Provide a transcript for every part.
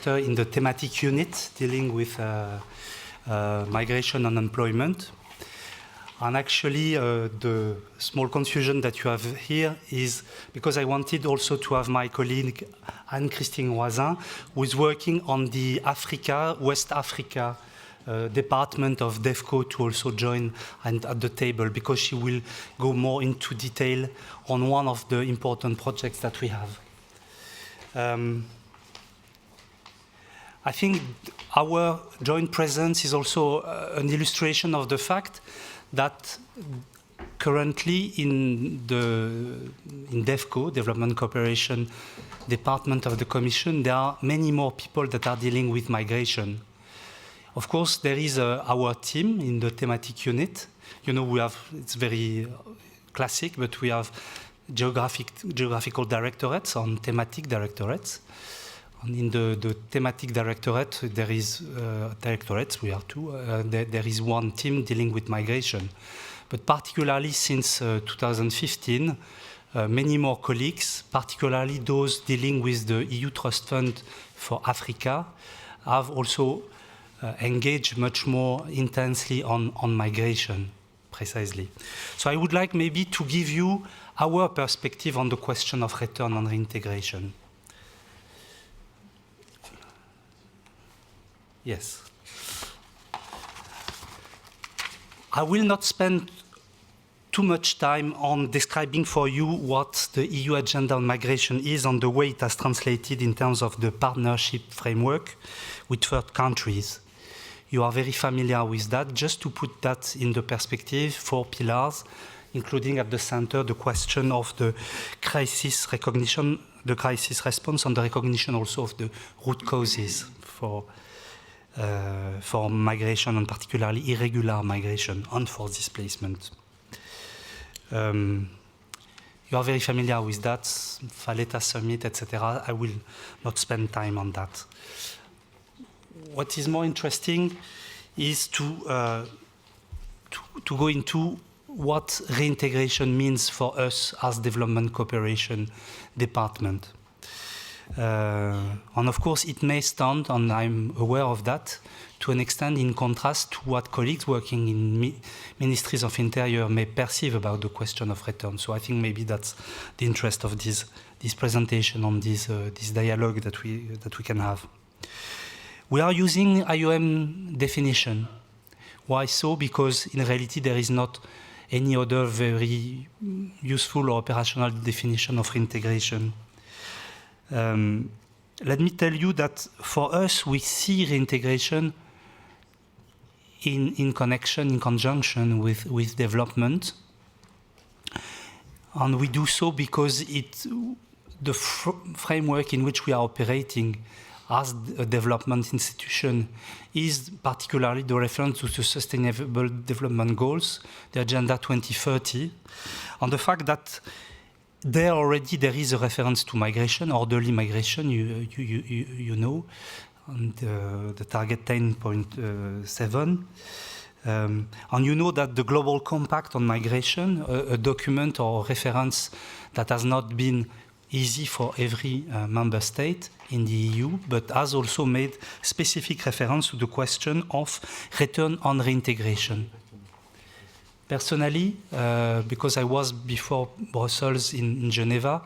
director in the thematic unit dealing with migration and employment. And actually, the small confusion that you have here is because I wanted also to have my colleague Anne-Christine Roisin, who is working on the Africa, West Africa department of DEFCO, to also join at the table, because she will go more into detail on one of the important projects that we have. I think our joint presence is also an illustration of the fact that currently in DEFCO, Development Cooperation Department of the Commission, there are many more people that are dealing with migration. Of course, there is our team in the thematic unit. You know, we have, it's very classic, but we have geographical directorates and thematic directorates. And in the thematic directorate, there is directorates, we have two. There is one team dealing with migration. But particularly since 2015, many more colleagues, particularly those dealing with the EU Trust Fund for Africa, have also engaged much more intensely on migration, precisely. So I would like maybe to give you our perspective on the question of return and reintegration. Yes. I will not spend too much time on describing for you what the EU agenda on migration is and the way it has translated in terms of the partnership framework with third countries. You are very familiar with that. Just to put that in the perspective, 4 pillars, including at the center the question of the crisis recognition, the crisis response, and the recognition also of the root causes for migration, and particularly irregular migration and for displacement. You are very familiar with that, Valletta Summit, etc. I will not spend time on that. What is more interesting is to go into what reintegration means for us as Development Cooperation Department. And of course, it may stand, and I'm aware of that, to an extent in contrast to what colleagues working in ministries of interior may perceive about the question of return. So I think maybe that's the interest of this presentation on this dialogue that we can have. We are using IOM definition. Why so? Because in reality there is not any other very useful or operational definition of reintegration. Let me tell you that for us, we see reintegration in connection, in conjunction with development. And we do so because the framework in which we are operating as a development institution is particularly the reference to the Sustainable Development Goals, the Agenda 2030, and the fact that there already there is a reference to migration, orderly migration, you know, and the target 10.7. And you know that the Global Compact on Migration, a document or reference that has not been easy for every member state in the EU, but has also made specific reference to the question of return and reintegration. Personally, because I was before Brussels in Geneva,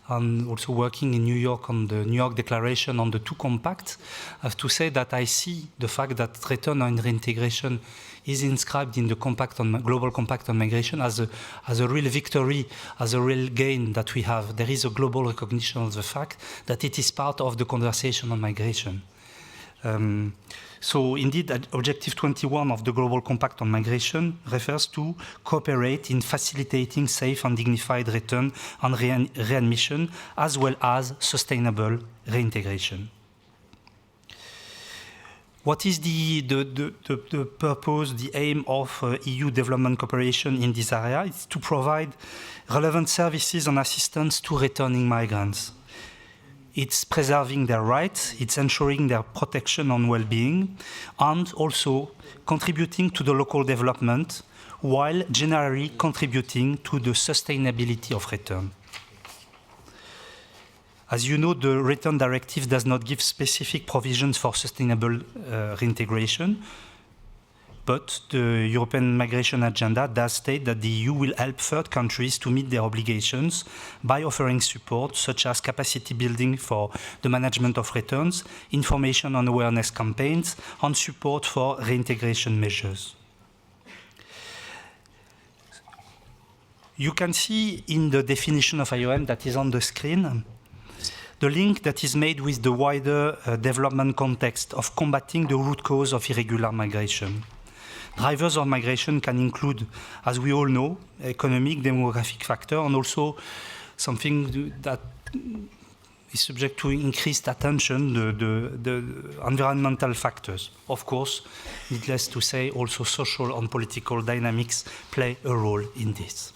and also working in New York on the New York Declaration on the 2 compacts, I have to say that I see the fact that return and reintegration is inscribed in the Global Compact on Migration as a real victory, as a real gain that we have. There is a global recognition of the fact that it is part of the conversation on migration. So indeed, Objective 21 of the Global Compact on Migration refers to cooperate in facilitating safe and dignified return and readmission, as well as sustainable reintegration. What is the purpose, the aim of EU development cooperation in this area? It's to provide relevant services and assistance to returning migrants. It's preserving their rights, it's ensuring their protection and well-being, and also contributing to the local development while generally contributing to the sustainability of return. As you know, the Return Directive does not give specific provisions for sustainable reintegration, but the European Migration Agenda does state that the EU will help third countries to meet their obligations by offering support, such as capacity building for the management of returns, information and awareness campaigns, and support for reintegration measures. You can see in the definition of IOM that is on the screen the link that is made with the wider development context of combating the root cause of irregular migration. Drivers of migration can include, as we all know, economic, demographic factor, and also something that is subject to increased attention, the environmental factors. Of course, needless to say, also social and political dynamics play a role in this.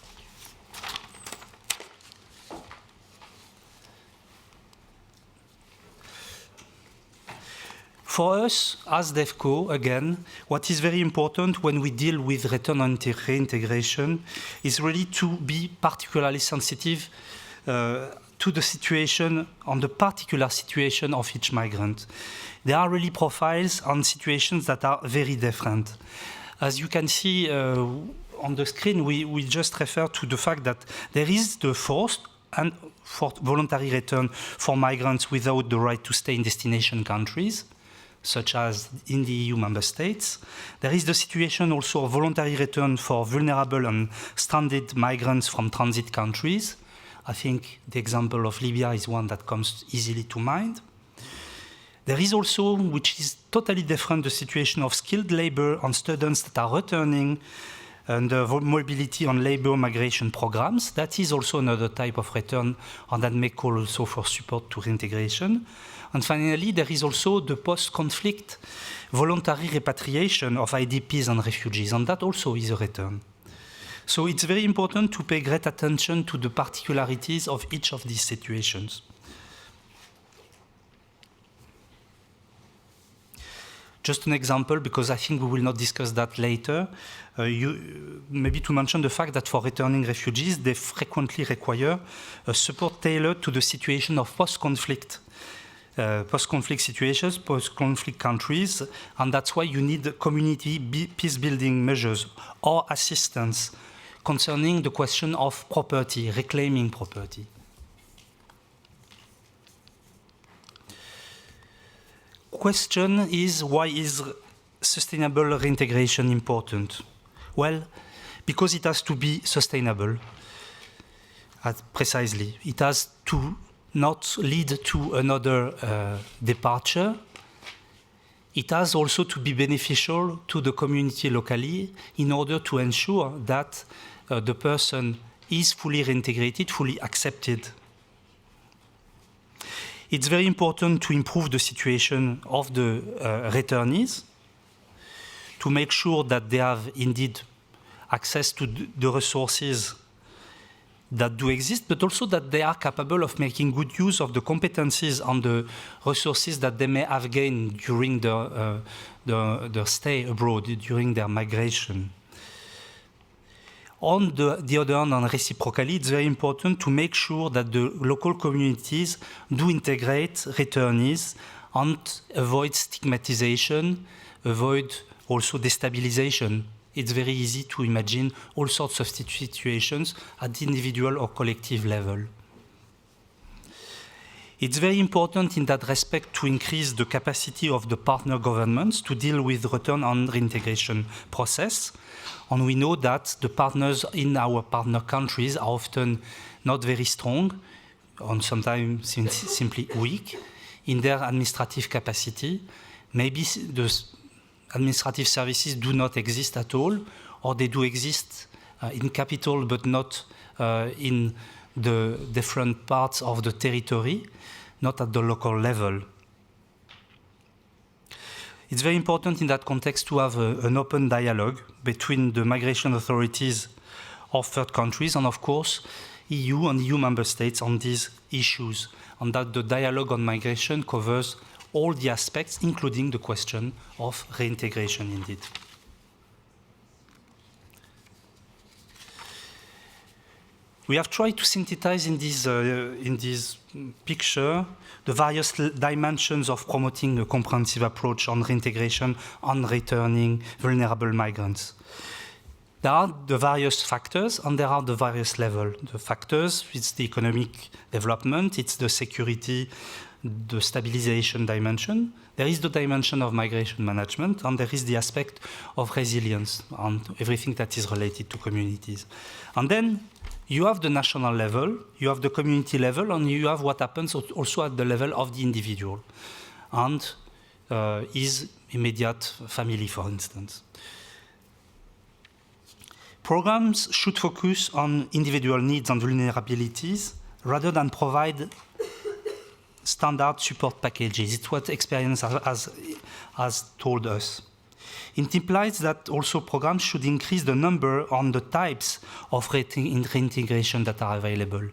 For us, as DEVCO, again, what is very important when we deal with return and reintegration is really to be particularly sensitive to the situation, on the particular situation of each migrant. There are really profiles and situations that are very different. As you can see on the screen, we just refer to the fact that there is the forced and for voluntary return for migrants without the right to stay in destination countries, such as in the EU member states. There is the situation also of voluntary return for vulnerable and stranded migrants from transit countries. I think the example of Libya is one that comes easily to mind. There is also, which is totally different, the situation of skilled labor and students that are returning under mobility on labor migration programs. That is also another type of return, and that may call also for support to reintegration. And finally, there is also the post-conflict voluntary repatriation of IDPs and refugees, and that also is a return. So it's very important to pay great attention to the particularities of each of these situations. Just an example, because I think we will not discuss that later, maybe to mention the fact that for returning refugees, they frequently require a support tailored to the situation of post-conflict situations, post-conflict countries, and that's why you need community peace-building measures or assistance concerning the question of property, reclaiming property. Question is, why is sustainable reintegration important? Well, because it has to be sustainable, precisely. It has to not lead to another departure. It has also to be beneficial to the community locally in order to ensure that the person is fully reintegrated, fully accepted. It's very important to improve the situation of the returnees, to make sure that they have indeed access to the resources that do exist, but also that they are capable of making good use of the competencies and the resources that they may have gained during their stay abroad, during their migration. On the other hand, and reciprocally, it's very important to make sure that the local communities do integrate returnees and avoid stigmatization, avoid also destabilization. It's very easy to imagine all sorts of situations at the individual or collective level. It's very important in that respect to increase the capacity of the partner governments to deal with return and reintegration process. And we know that the partners in our partner countries are often not very strong, and sometimes simply weak in their administrative capacity. Maybe the administrative services do not exist at all, or they do exist in capital but not in the different parts of the territory, not at the local level. It's very important in that context to have an open dialogue between the migration authorities of third countries and, of course, EU and EU member states on these issues, and that the dialogue on migration covers all the aspects, including the question of reintegration indeed. We have tried to synthesize in this picture the various dimensions of promoting a comprehensive approach on reintegration on returning vulnerable migrants. There are the various factors and there are the various levels. The factors, it's the economic development, it's the security, the stabilization dimension. There is the dimension of migration management, and there is the aspect of resilience and everything that is related to communities. And then you have the national level, you have the community level, and you have what happens also at the level of the individual and his immediate family, for instance. Programs should focus on individual needs and vulnerabilities rather than provide standard support packages. It's what experience has told us. It implies that also programs should increase the number and the types of reintegration that are available.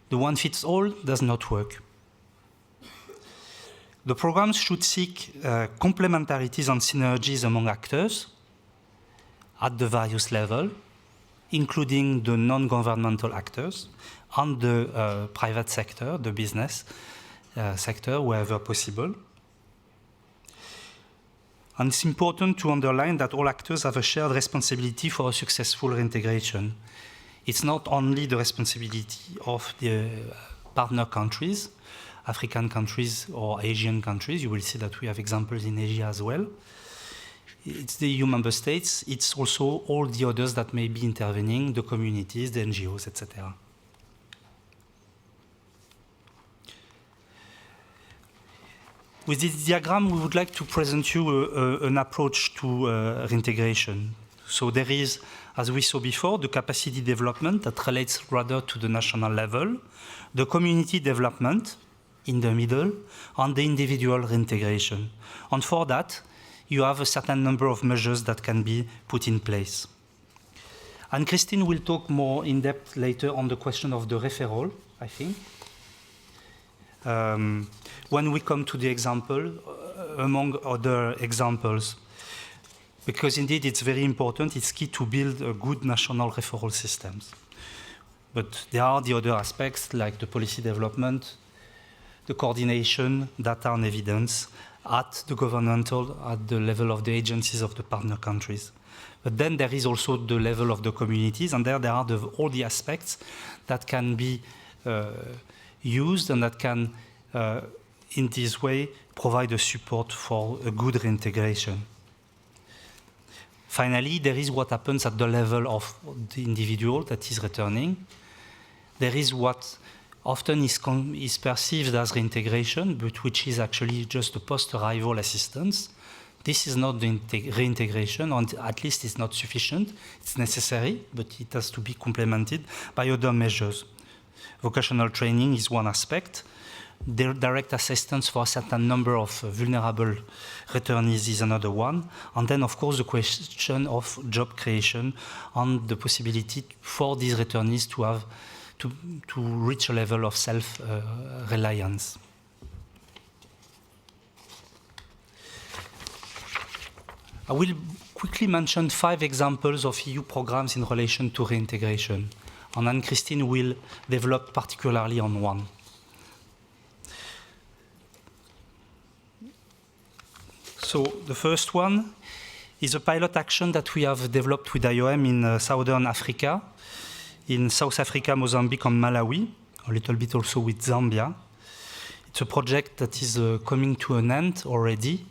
The one-fits-all does not work. The programs should seek complementarities and synergies among actors at the various levels, including the non-governmental actors and the private sector, the business sector, wherever possible. And it's important to underline that all actors have a shared responsibility for a successful reintegration. It's not only the responsibility of the partner countries, African countries or Asian countries. You will see that we have examples in Asia as well. It's the EU member states. It's also all the others that may be intervening, the communities, the NGOs, etc. With this diagram, we would like to present you an approach to reintegration. So there is, as we saw before, the capacity development that relates rather to the national level, the community development in the middle, and the individual reintegration. And for that, you have a certain number of measures that can be put in place. And Christine will talk more in depth later on the question of the referral, I think. When we come to the example, among other examples, because indeed it's very important, it's key to build a good national referral systems. But there are the other aspects like the policy development, the coordination, data and evidence at the governmental, at the level of the agencies of the partner countries. But then there is also the level of the communities, and there are all the aspects that can be used and that can, in this way, provide a support for a good reintegration. Finally, there is what happens at the level of the individual that is returning. There is what often is perceived as reintegration, but which is actually just a post-arrival assistance. This is not the reintegration, and at least it's not sufficient. It's necessary, but it has to be complemented by other measures. Vocational training is one aspect. Direct assistance for a certain number of vulnerable returnees is another one. And then, of course, the question of job creation and the possibility for these returnees to have to reach a level of self-reliance. I will quickly mention 5 examples of EU programs in relation to reintegration, and Anne-Christine will develop particularly on one. So the first one is a pilot action that we have developed with IOM in Southern Africa, in South Africa, Mozambique, and Malawi, a little bit also with Zambia. It's a project that is coming to an end already,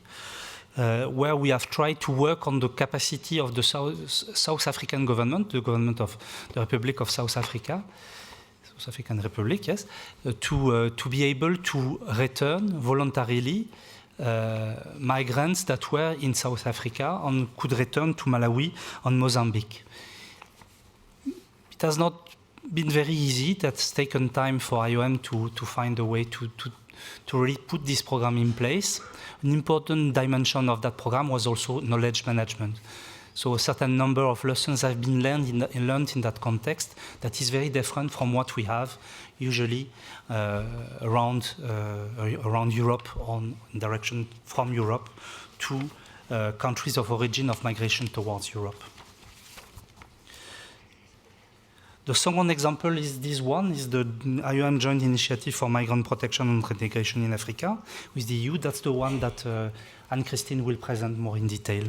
where we have tried to work on the capacity of the South African government, the government of the Republic of South Africa, South African Republic, yes, to be able to return voluntarily migrants that were in South Africa and could return to Malawi and Mozambique. It has not been very easy. It has taken time for IOM to find a way to really put this program in place. An important dimension of that program was also knowledge management. So a certain number of lessons have been learned in that context that is very different from what we have usually around Europe, on direction from Europe to countries of origin of migration towards Europe. The second example is this one, is the IOM Joint Initiative for Migrant Protection and Reintegration in Africa with the EU. That's the one that Anne-Christine will present more in detail.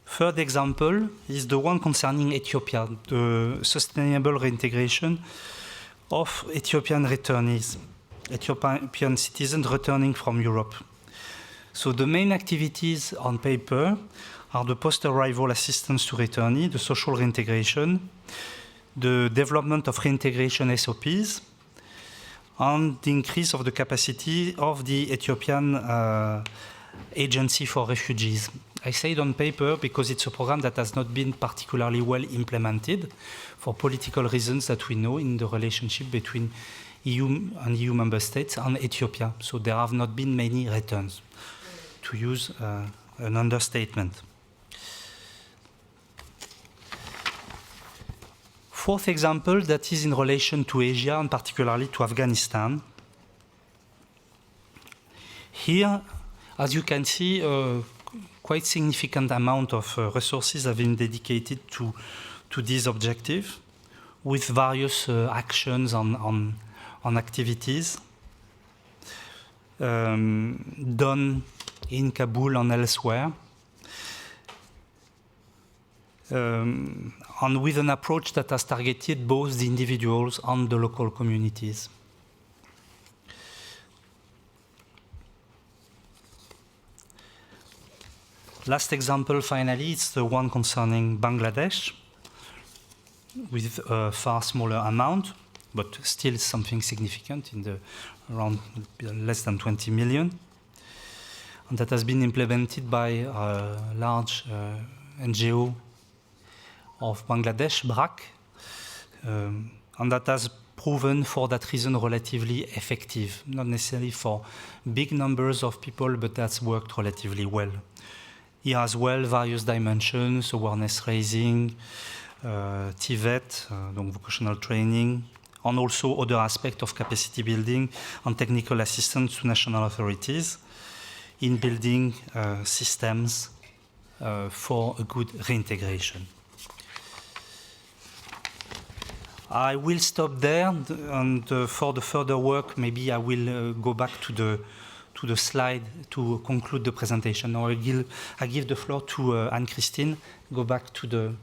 Third example is the one concerning Ethiopia, the sustainable reintegration of Ethiopian returnees, Ethiopian citizens returning from Europe. So the main activities on paper are the post-arrival assistance to returnee, the social reintegration, the development of reintegration SOPs, and the increase of the capacity of the Ethiopian Agency for Refugees. I say it on paper because it's a program that has not been particularly well implemented for political reasons that we know in the relationship between EU and EU member states and Ethiopia. So there have not been many returns, to use an understatement. Fourth example, that is in relation to Asia and particularly to Afghanistan. Here, as you can see, quite significant amount of resources have been dedicated to this objective with various actions on activities done in Kabul and elsewhere, and with an approach that has targeted both the individuals and the local communities. Last example, finally, it's the one concerning Bangladesh, with a far smaller amount, but still something significant in the around less than 20 million. And that has been implemented by a large NGO of Bangladesh, BRAC, and that has proven for that reason relatively effective, not necessarily for big numbers of people, but that's worked relatively well. Here as well, various dimensions, awareness raising, TVET, donc vocational training, and also other aspects of capacity building and technical assistance to national authorities in building systems for a good reintegration. I will stop there, and for the further work, maybe I will go back to the slide to conclude the presentation. Or I give the floor to Anne-Christine. Go back to the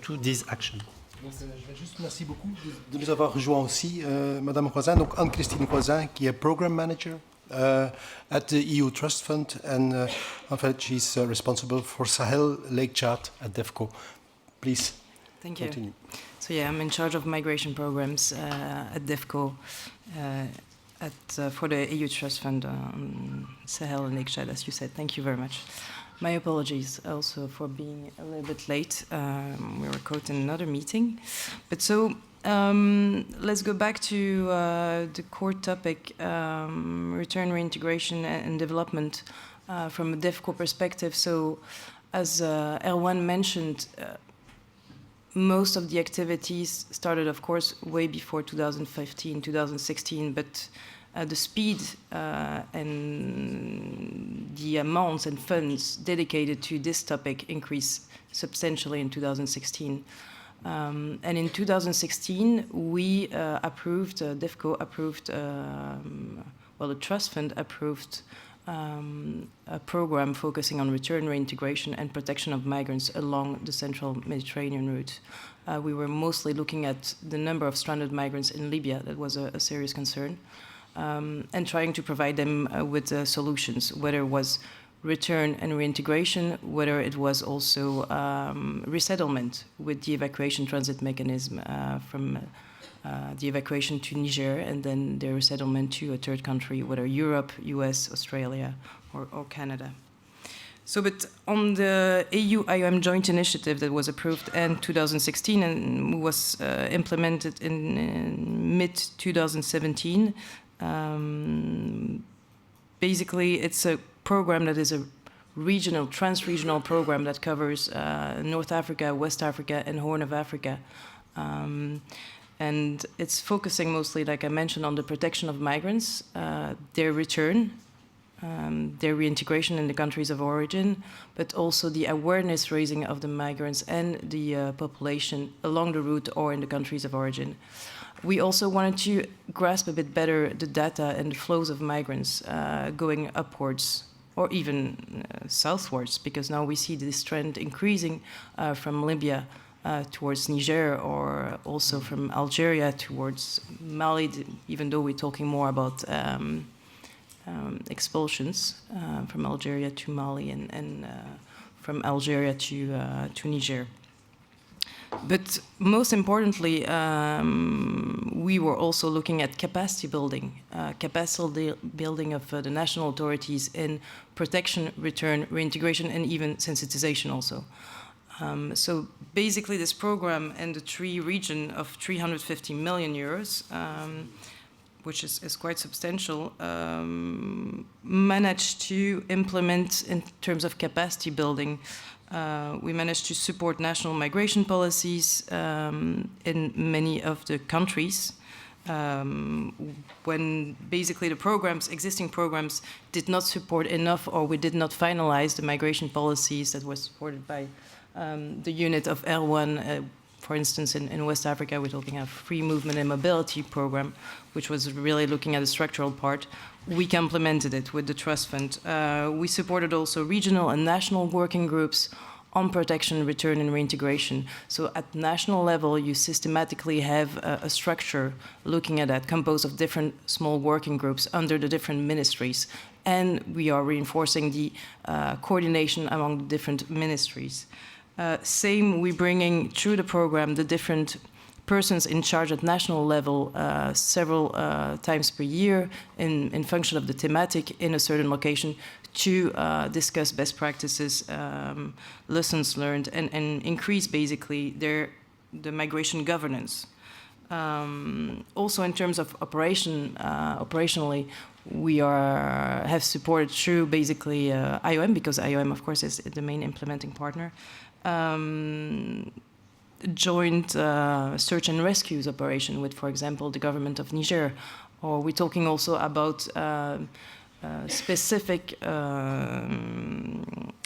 to this action. Donc, je vais juste merci beaucoup de nous avoir rejoints aussi, Madame Croisin. Donc Anne-Christine Croisin, qui est Program Manager at the EU Trust Fund, and in fact she's responsible for Sahel, Lake Chad at DEFCO. Please. Thank you. Continue. So yeah, I'm in charge of migration programs at DEFCO for the EU Trust Fund on Sahel and Lake Chad, as you said. Thank you very much. My apologies also for being a little bit late. We were caught in another meeting. But so let's go back to the core topic, return, reintegration and development from a DEFCO perspective. So as Erwan mentioned, most of the activities started, of course, way before 2015, 2016, but the speed and the amounts and funds dedicated to this topic increased substantially in 2016. And in 2016, we approved, DEFCO approved, well, the Trust Fund approved a program focusing on return, reintegration, and protection of migrants along the central Mediterranean route. We were mostly looking at the number of stranded migrants in Libya. That was a serious concern. And trying to provide them with solutions, whether it was return and reintegration, whether it was also resettlement with the evacuation transit mechanism from the evacuation to Niger and then the resettlement to a third country, whether Europe, US, Australia, or Canada. So, but on the EU-IOM joint initiative that was approved in 2016 and was implemented in mid-2017, basically it's a program that is a regional, trans-regional program that covers North Africa, West Africa, and Horn of Africa. And it's focusing mostly, like I mentioned, on the protection of migrants, their return, their reintegration in the countries of origin, but also the awareness raising of the migrants and the population along the route or in the countries of origin. We also wanted to grasp a bit better the data and the flows of migrants going upwards or even southwards, because now we see this trend increasing from Libya towards Niger, or also from Algeria towards Mali, even though we're talking more about expulsions from Algeria to Mali and from Algeria to Niger. But most importantly, we were also looking at capacity building of the national authorities in protection, return, reintegration, and even sensitization also. So basically this program in the region of 350 million euros, which is quite substantial, managed to implement in terms of capacity building. We managed to support national migration policies in many of the countries when basically the existing programs did not support enough, or we did not finalize the migration policies that were supported by the unit of Erwan. For instance, in West Africa, we're talking about free movement and mobility program, which was really looking at the structural part. We complemented it with the trust fund. We supported also regional and national working groups on protection, return, and reintegration. So at national level, you systematically have a structure looking at that, composed of different small working groups under the different ministries. And we are reinforcing the coordination among the different ministries. Same, we're bringing through the program the different persons in charge at national level several times per year in function of the thematic in a certain location to discuss best practices, lessons learned, and increase basically the migration governance. Also in terms of operationally, we have supported through basically IOM, because IOM of course is the main implementing partner, joint search and rescues operation with, for example, the government of Niger. Or we're talking also about specific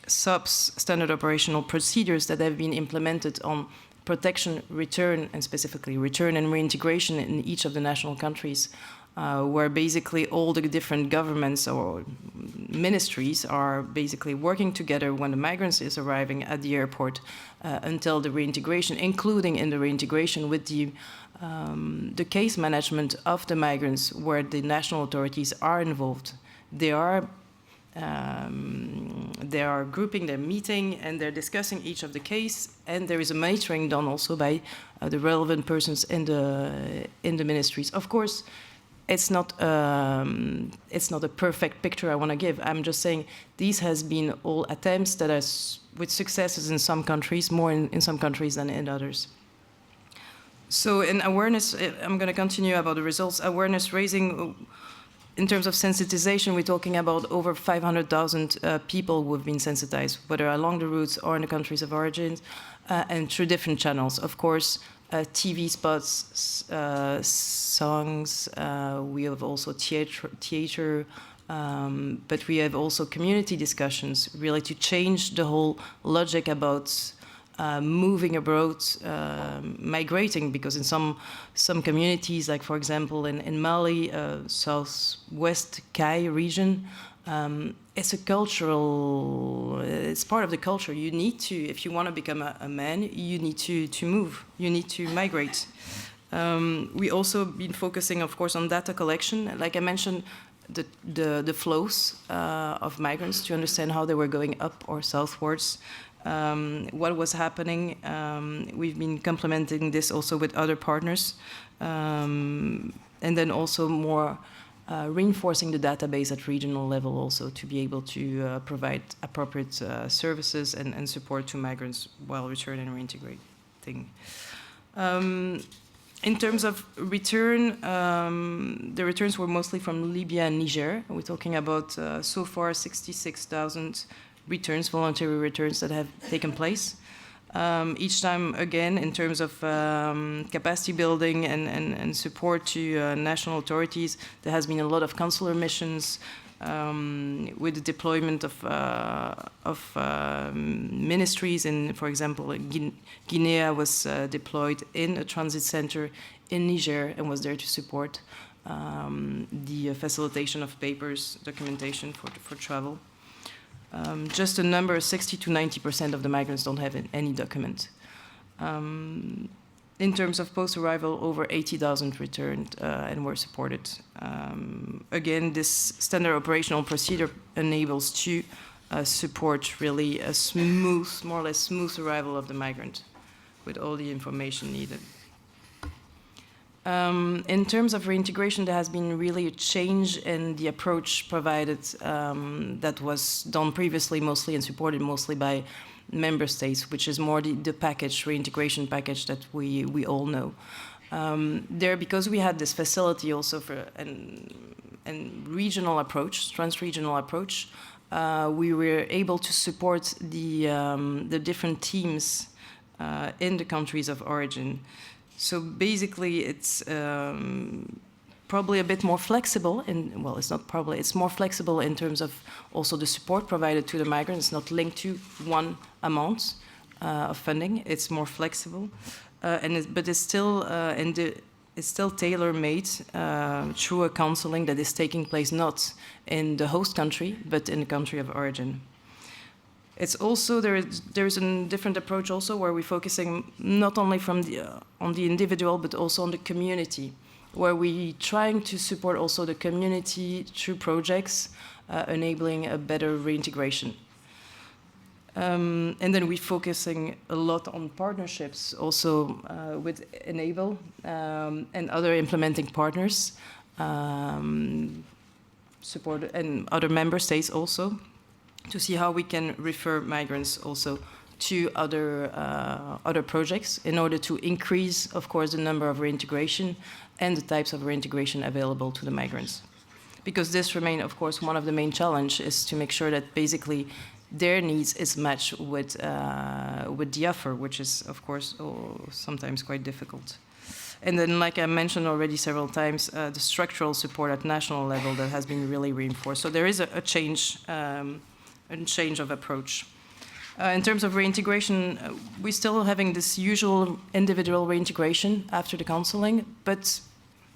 standard operational procedures that have been implemented on protection, return, and specifically return and reintegration in each of the national countries, where basically all the different governments or ministries are basically working together when the migrants is arriving at the airport until the reintegration, including in the reintegration with the case management of the migrants, where the national authorities are involved. They are grouping, they're meeting, and they're discussing each of the case, and there is a monitoring done also by the relevant persons in the ministries. Of course, it's not a perfect picture I want to give. I'm just saying these has been all attempts that are with successes in some countries, more in some countries than in others. So in awareness, I'm going to continue about the results. Awareness raising, in terms of sensitization, we're talking about over 500,000 people who have been sensitized, whether along the routes or in the countries of origin, and through different channels. Of course, TV spots, songs, we have also theater, but we have also community discussions, really to change the whole logic about moving abroad, migrating, because in some communities, like for example in Mali, southwest Kai region, it's part of the culture. You need to, if you want to become a man, you need to move, you need to migrate. We also been focusing, of course, on data collection. Like I mentioned, the flows of migrants, to understand how they were going up or southwards, what was happening. We've been complementing this also with other partners, and then also more reinforcing the database at regional level also to be able to provide appropriate services and support to migrants while returning and reintegrating. In terms of return, the returns were mostly from Libya and Niger. We're talking about so far 66,000 returns, voluntary returns that have taken place. Each time, again, in terms of capacity building and support to national authorities, there has been a lot of consular missions with the deployment of ministries. In, for example, Guinea was deployed in a transit center in Niger and was there to support the facilitation of papers, documentation for travel. Just a number, 60 to 90% of the migrants don't have any document. In terms of post-arrival, over 80,000 returned and were supported. Again, this standard operational procedure enables to support really a smooth, more or less smooth arrival of the migrant with all the information needed. In terms of reintegration, there has been really a change in the approach provided that was done previously mostly and supported mostly by member states, which is more the package, reintegration package that we all know. There, because we had this facility also for an regional approach, trans-regional approach, we were able to support the different teams in the countries of origin. So basically, it's probably a bit more flexible. Well, it's not probably. It's more flexible in terms of also the support provided to the migrants. It's not linked to one amount of funding. It's more flexible, but it's still it's still tailor-made through a counseling that is taking place not in the host country but in the country of origin. It's also there's a different approach also where we're focusing not only from on the individual but also on the community, where we're trying to support also the community through projects enabling a better reintegration. And then we're focusing a lot on partnerships also with Enable and other implementing partners, support and other member states also, to see how we can refer migrants also to other projects in order to increase, of course, the number of reintegration and the types of reintegration available to the migrants. Because this remains, of course, one of the main challenges is to make sure that basically their needs is matched with the offer, which is, of course, sometimes quite difficult. And then, like I mentioned already several times, the structural support at national level that has been really reinforced. So there is a change of approach. In terms of reintegration, we're still having this usual individual reintegration after the counseling, but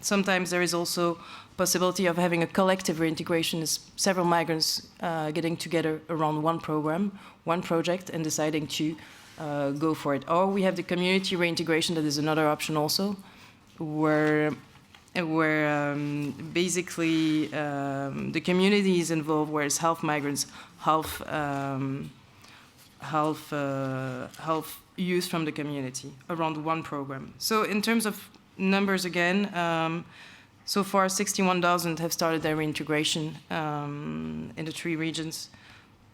sometimes there is also possibility of having a collective reintegration, is several migrants getting together around one program, one project, and deciding to go for it. Or we have the community reintegration, that is another option also, where basically the community is involved, where it's half migrants, half youth from the community around one program. So in terms of numbers again, so far 61,000 have started their reintegration in the 3 regions.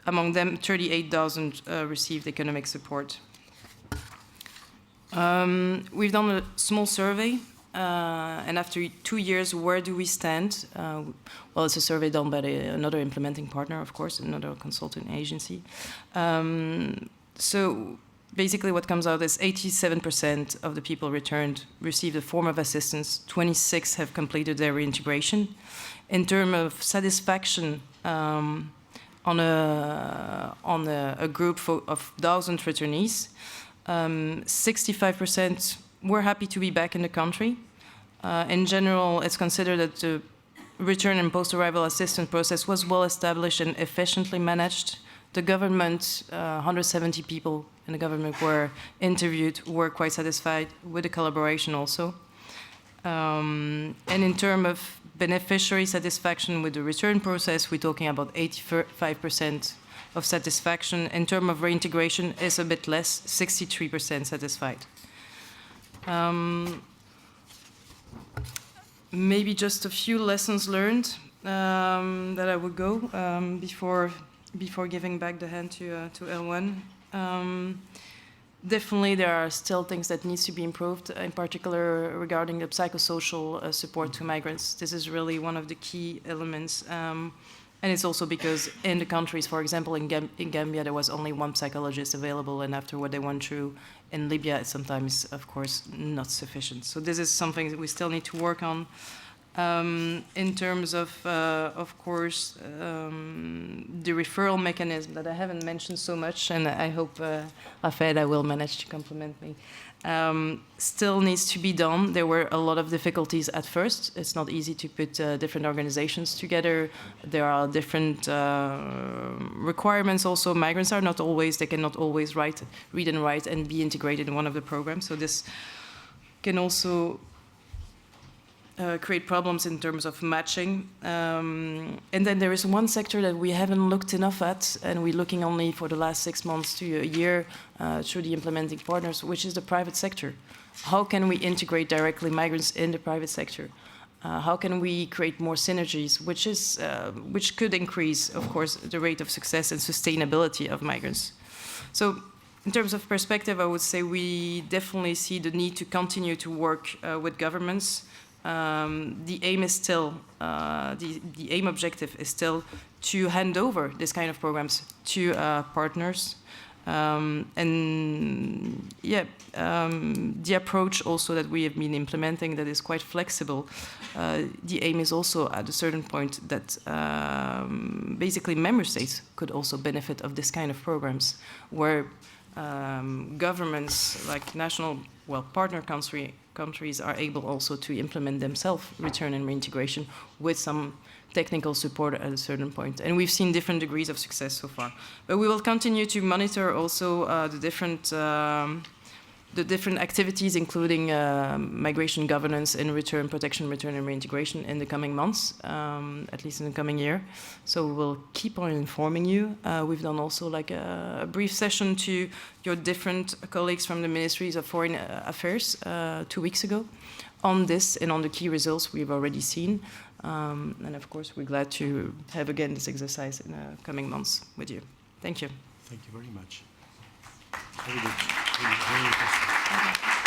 Among them, 38,000 received economic support. We've done a small survey, and after 2 years, where do we stand? Well, it's a survey done by another implementing partner, of course, another consulting agency. So basically what comes out is 87% of the people returned received a form of assistance, 26 have completed their reintegration. In terms of satisfaction, on a group of 1,000 returnees, 65% were happy to be back in the country. In general, it's considered that the return and post-arrival assistance process was well established and efficiently managed. The government, 170 people in the government were interviewed, were quite satisfied with the collaboration also. And in terms of beneficiary satisfaction with the return process, we're talking about 85% of satisfaction. In terms of reintegration, is a bit less, 63% satisfied. Maybe just a few lessons learned that I would go before giving back the hand to Erwan. Definitely there are still things that needs to be improved, in particular regarding the psychosocial support to migrants. This is really one of the key elements. And it's also because in the countries, for example, in Gambia, there was only one psychologist available, and after what they went through in Libya, it's sometimes, of course, not sufficient. So this is something that we still need to work on. In terms of course, the referral mechanism that I haven't mentioned so much, and I hope Rafaela will manage to compliment me, still needs to be done. There were a lot of difficulties at first. It's not easy to put different organizations together. There are different requirements also. Migrants are not always, they cannot always read and write and be integrated in one of the programs. So this can also create problems in terms of matching. And then there is one sector that we haven't looked enough at, and we're looking only for the last 6 months to a year through the implementing partners, which is the private sector. How can we integrate directly migrants in the private sector? How can we create more synergies, which could increase, of course, the rate of success and sustainability of migrants? So in terms of perspective, I would say we definitely see the need to continue to work with governments. The aim is still, the aim objective is still to hand over this kind of programs to partners. The approach also that we have been implementing that is quite flexible. The aim is also at a certain point that basically member states could also benefit of this kind of programs, where governments like national, partner countries are able also to implement themselves return and reintegration with some technical support at a certain point. And we've seen different degrees of success so far. But we will continue to monitor also the different activities, including migration governance and return protection, return and reintegration in the coming months, at least in the coming year. So we will keep on informing you. We've done also like a brief session to your different colleagues from the Ministries of Foreign Affairs 2 weeks ago on this and on the key results we've already seen. And of course, we're glad to have again this exercise in the coming months with you. Thank you. Thank you very much. Very good. Very interesting.